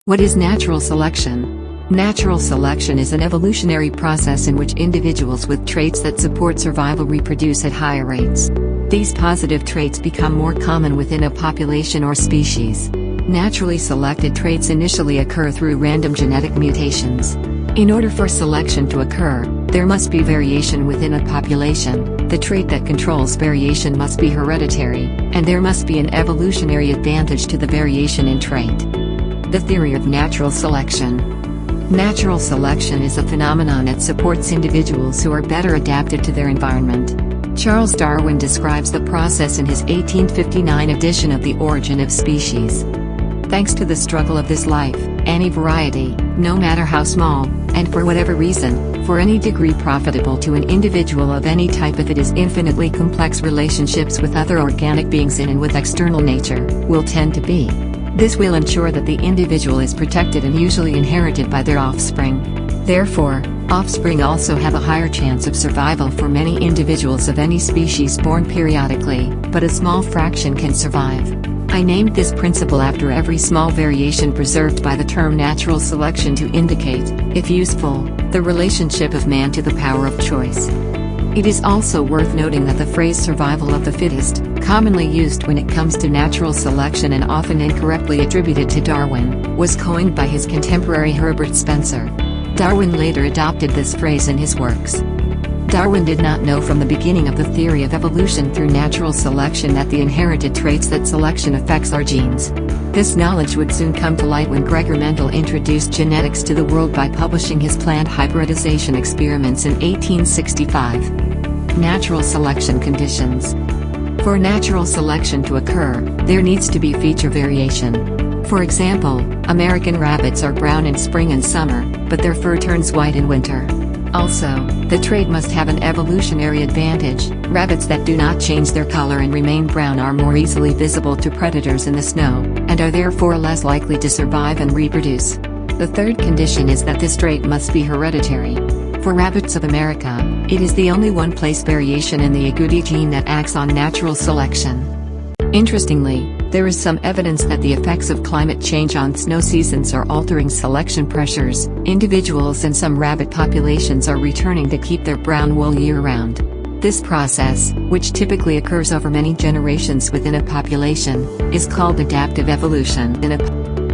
What is natural selection? Natural selection is an evolutionary process in which individuals with traits that support survival reproduce at higher rates. These positive traits become more common within a population or species. Naturally selected traits initially occur through random genetic mutations. In order for selection to occur, there must be variation within a population. The trait that controls variation must be hereditary, and there must be an evolutionary advantage to the variation in trait. The theory of natural selection. Natural selection is a phenomenon that supports individuals who are better adapted to their environment. Charles Darwin describes the process in his 1859 edition of The Origin of Species. Thanks to the struggle of this life, any variety, no matter how small, and for whatever reason, for any degree profitable to an individual of any type if it is infinitely complex relationships with other organic beings in and with external nature, will tend to be. This will ensure that the individual is protected and usually inherited by their offspring. Therefore, offspring also have a higher chance of survival for many individuals of any species born periodically, but a small fraction can survive. I named this principle after every small variation preserved by the term natural selection to indicate, if useful, the relationship of man to the power of choice. It is also worth noting that the phrase survival of the fittest, commonly used when it comes to natural selection and often incorrectly attributed to Darwin, was coined by his contemporary Herbert Spencer. Darwin later adopted this phrase in his works. Darwin did not know from the beginning of the theory of evolution through natural selection that the inherited traits that selection affects are genes. This knowledge would soon come to light when Gregor Mendel introduced genetics to the world by publishing his plant hybridization experiments in 1865. Natural selection conditions. For natural selection to occur, there needs to be feature variation. For example, American rabbits are brown in spring and summer, but their fur turns white in winter. Also, the trait must have an evolutionary advantage. Rabbits that do not change their color and remain brown are more easily visible to predators in the snow, and are therefore less likely to survive and reproduce. The third condition is that this trait must be hereditary. For rabbits of America, it is the only one-place variation in the agouti gene that acts on natural selection. Interestingly, there is some evidence that the effects of climate change on snow seasons are altering selection pressures. Individuals in some rabbit populations are returning to keep their brown wool year-round. This process, which typically occurs over many generations within a population, is called adaptive evolution.